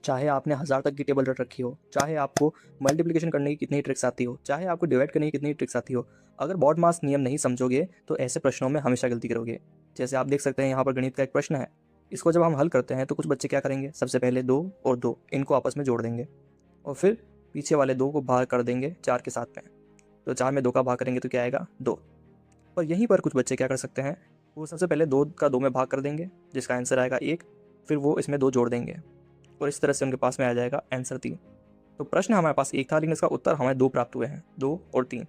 चाहे आपने 1000 तक की टेबल रट रखी हो, चाहे आपको मल्टीप्लिकेशन करने की कितनी ट्रिक्स आती हो, चाहे आपको डिवाइड करने की कितनी ट्रिक्स आती हो, अगर बॉड मास नियम नहीं समझोगे तो ऐसे प्रश्नों में हमेशा गलती करोगे। जैसे आप देख सकते हैं यहाँ पर गणित का एक प्रश्न है। इसको जब हम हल करते हैं तो कुछ बच्चे क्या करेंगे, सबसे पहले 2 और 2 इनको आपस में जोड़ देंगे और फिर पीछे वाले 2 को भाग कर देंगे 4 के साथ में। तो 4 में 2 का भाग करेंगे तो क्या आएगा, 2। और यहीं पर कुछ बच्चे क्या कर सकते हैं, वो सबसे पहले 2 का 2 में भाग कर देंगे जिसका आंसर आएगा 1, फिर वो इसमें 2 जोड़ देंगे और इस तरह से उनके पास में आ जाएगा आंसर 3। तो प्रश्न हमारे पास 1 था लेकिन इसका उत्तर हमें 2 प्राप्त हुए हैं, 2 और 3।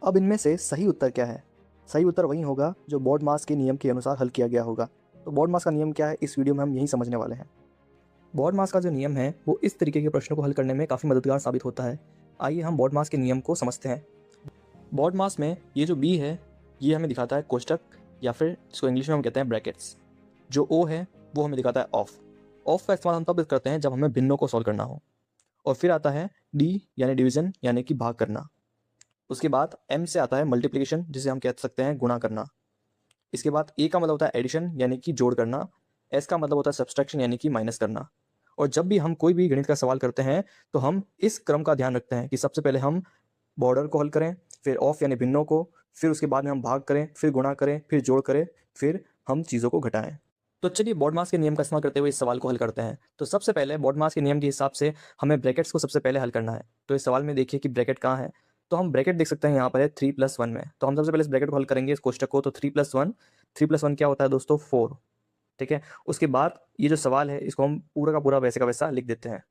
अब इनमें से सही उत्तर क्या है? सही उत्तर वही होगा जो बॉड मास के नियम के अनुसार हल किया गया होगा। तो बॉड मास का नियम क्या है, इस वीडियो में हम यही समझने वाले हैं। बॉड मास का जो नियम है वो इस तरीके के प्रश्नों को हल करने में काफ़ी मददगार साबित होता है। आइए हम बॉड मास के नियम को समझते हैं। बॉड मास में ये जो बी है ये हमें दिखाता है कोष्टक या फिर इसको इंग्लिश में हम कहते हैं ब्रैकेट्स। जो ओ है वो हमें दिखाता है ऑफ। ऑफ का इस्तेमाल हम तब करते हैं जब हमें भिन्नों को सॉल्व करना हो। और फिर आता है डी यानी डिवीजन यानी कि भाग करना। उसके बाद एम से आता है मल्टीप्लिकेशन जिसे हम कह सकते हैं गुणा करना। इसके बाद ए का मतलब होता है एडिशन यानी कि जोड़ करना। एस का मतलब होता है सब्सट्रैक्शन यानी कि माइनस करना। और जब भी हम कोई भी गणित का सवाल करते हैं तो हम इस क्रम का ध्यान रखते हैं कि सबसे पहले हम बॉर्डर को हल करें, फिर ऑफ यानी भिन्नों को, फिर उसके बाद में हम भाग करें, फिर गुणा करें, फिर जोड़ करें, फिर हम चीज़ों को घटाएं। तो चलिए बॉड मास के नियम का इस्तेमाल करते हुए इस सवाल को हल करते हैं। तो सबसे पहले बॉड मास के नियम के हिसाब से हमें ब्रैकेट्स को सबसे पहले हल करना है। तो इस सवाल में देखिए कि ब्रैकेट कहाँ है। तो हम ब्रैकेट देख सकते हैं यहाँ पर है 3+1 में। तो हम सबसे पहले इस ब्रैकेट को हल करेंगे, इस कोष्टक को। तो 3+1 क्या होता है दोस्तों, 4। ठीक है। उसके बाद ये जो सवाल है इसको हम पूरा का पूरा वैसे का वैसा लिख देते हैं।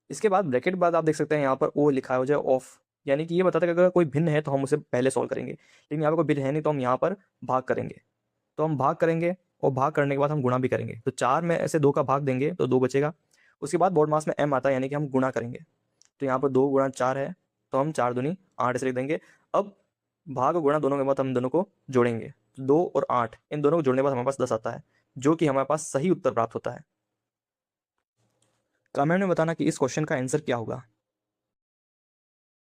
इसके बाद ब्रैकेट के बाद आप देख सकते हैं यहाँ पर ओ लिखा हो जाए ऑफ, यानी कि ये बताता है कि अगर कोई भिन्न है तो हम उसे पहले सॉल्व करेंगे, लेकिन यहाँ पर कोई भिन्न है नहीं तो हम यहाँ पर भाग करेंगे। तो हम भाग करेंगे और भाग करने के बाद हम गुणा भी करेंगे। तो 4 में ऐसे 2 का भाग देंगे तो 2 बचेगा। उसके बाद बॉड मास में एम आता है यानी कि हम गुणा करेंगे। तो यहाँ पर 2 गुणा 4 है तो हम 4 दूनी 8 ऐसे लिख देंगे। अब भाग और गुणा दोनों के बाद हम दोनों को जोड़ेंगे। 2 और 8 इन दोनों को जोड़ने के बाद हमारे पास 10 आता है, जो कि हमारे पास सही उत्तर प्राप्त होता है। कमेंट में बताना कि इस क्वेश्चन का आंसर क्या होगा।